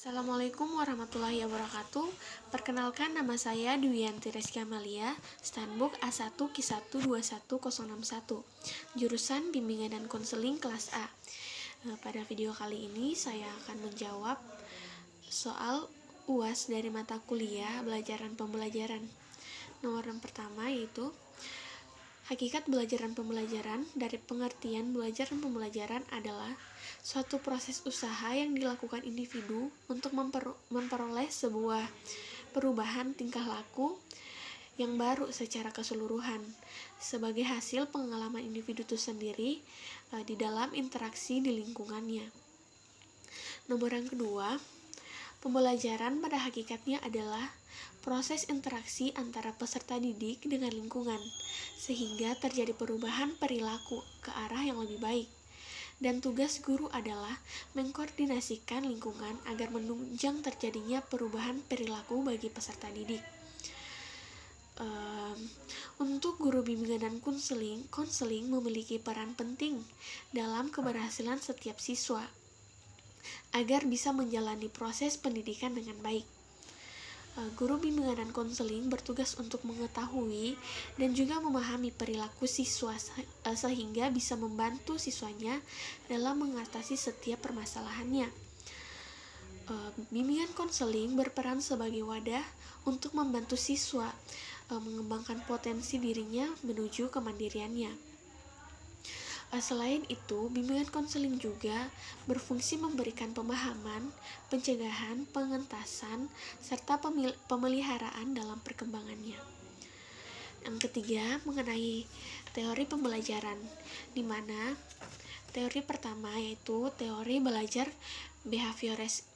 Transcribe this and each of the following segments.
Assalamualaikum warahmatullahi wabarakatuh. Perkenalkan, nama saya Dwiyanti Reski Amalia, Standbook A1 Q1 21061, jurusan Bimbingan dan Konseling kelas A. Pada video kali ini saya akan menjawab soal UAS dari mata kuliah Belajar dan Pembelajaran. Nomor yang pertama yaitu hakikat belajar dan pembelajaran. Dari pengertian belajar dan pembelajaran adalah suatu proses usaha yang dilakukan individu untuk memperoleh sebuah perubahan tingkah laku yang baru secara keseluruhan sebagai hasil pengalaman individu itu sendiri di dalam interaksi di lingkungannya. Nomor yang kedua, pembelajaran pada hakikatnya adalah proses interaksi antara peserta didik dengan lingkungan, sehingga terjadi perubahan perilaku ke arah yang lebih baik. Dan tugas guru adalah mengkoordinasikan lingkungan agar menunjang terjadinya perubahan perilaku bagi peserta didik. Untuk guru bimbingan dan konseling memiliki peran penting dalam keberhasilan setiap siswa agar bisa menjalani proses pendidikan dengan baik. Guru bimbingan dan konseling bertugas untuk mengetahui dan juga memahami perilaku siswa sehingga bisa membantu siswanya dalam mengatasi setiap permasalahannya. Bimbingan konseling berperan sebagai wadah untuk membantu siswa mengembangkan potensi dirinya menuju kemandiriannya. Selain itu, bimbingan konseling juga berfungsi memberikan pemahaman, pencegahan, pengentasan, serta pemeliharaan dalam perkembangannya. Yang ketiga, mengenai teori pembelajaran, di mana teori pertama yaitu teori belajar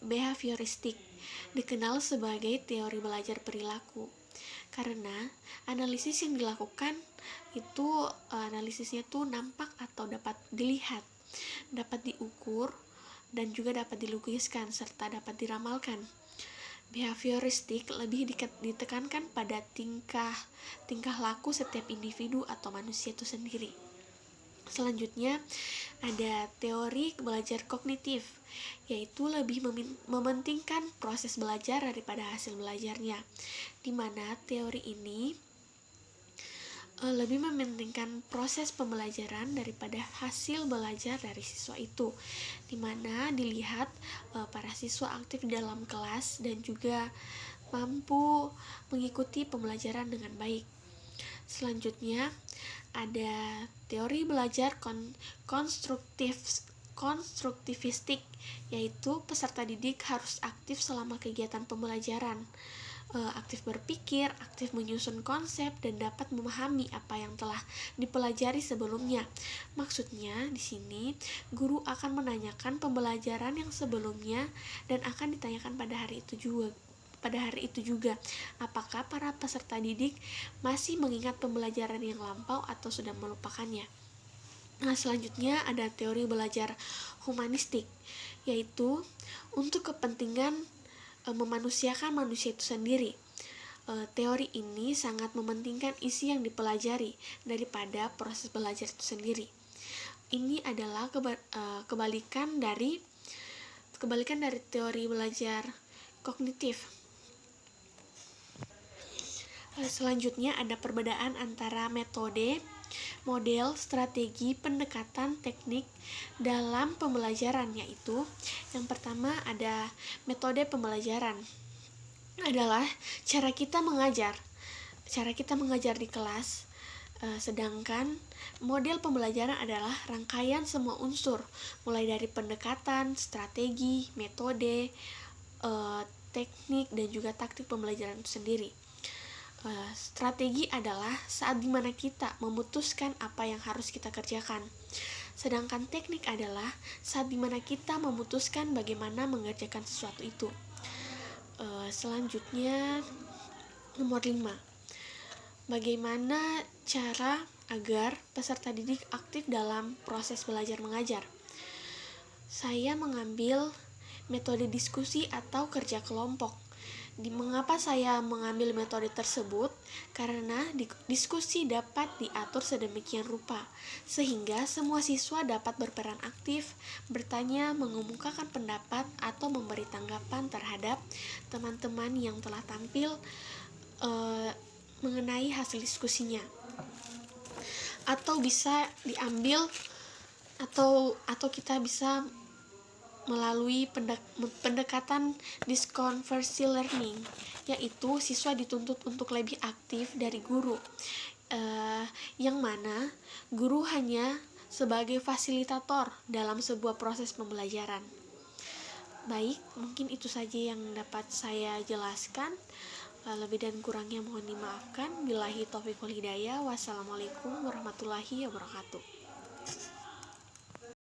behavioristik, dikenal sebagai teori belajar perilaku. Karena analisis yang dilakukan itu analisisnya tuh nampak atau dapat dilihat, dapat diukur, dan juga dapat dilukiskan serta dapat diramalkan. Behavioristik lebih ditekankan pada tingkah laku setiap individu atau manusia itu sendiri. Selanjutnya ada teori belajar kognitif, yaitu lebih mementingkan proses belajar daripada hasil belajarnya, di mana teori ini lebih mementingkan proses pembelajaran daripada hasil belajar dari siswa itu, di mana dilihat para siswa aktif di dalam kelas dan juga mampu mengikuti pembelajaran dengan baik. Selanjutnya ada teori belajar konstruktivistik, yaitu peserta didik harus aktif selama kegiatan pembelajaran, aktif berpikir, aktif menyusun konsep, dan dapat memahami apa yang telah dipelajari sebelumnya. Maksudnya di sini guru akan menanyakan pembelajaran yang sebelumnya dan akan ditanyakan pada hari itu juga apakah para peserta didik masih mengingat pembelajaran yang lampau atau sudah melupakannya. Selanjutnya ada teori belajar humanistik, yaitu untuk kepentingan memanusiakan manusia itu sendiri. Teori ini sangat mementingkan isi yang dipelajari daripada proses belajar itu sendiri. Ini adalah kebalikan dari teori belajar kognitif. Selanjutnya ada perbedaan antara metode, model, strategi, pendekatan, teknik dalam pembelajaran, yaitu yang pertama ada metode pembelajaran adalah cara kita mengajar di kelas, sedangkan model pembelajaran adalah rangkaian semua unsur mulai dari pendekatan, strategi, metode, teknik, dan juga taktik pembelajaran itu sendiri. Strategi adalah saat dimana kita memutuskan apa yang harus kita kerjakan, sedangkan teknik adalah saat dimana kita memutuskan bagaimana mengerjakan sesuatu itu. Selanjutnya nomor 5, bagaimana cara agar peserta didik aktif dalam proses belajar mengajar. Saya mengambil metode diskusi atau kerja kelompok, Mengapa saya mengambil metode tersebut? Karena diskusi dapat diatur sedemikian rupa, sehingga semua siswa dapat berperan aktif, bertanya, mengemukakan pendapat, atau memberi tanggapan terhadap teman-teman yang telah tampil mengenai hasil diskusinya. Atau bisa diambil atau kita bisa melalui pendekatan disconversi learning, yaitu siswa dituntut untuk lebih aktif dari guru, yang mana guru hanya sebagai fasilitator dalam sebuah proses pembelajaran. Baik, mungkin itu saja yang dapat saya jelaskan. Lebih dan kurangnya mohon dimaafkan. Billahi taufiq wal hidayah. Wassalamualaikum warahmatullahi wabarakatuh.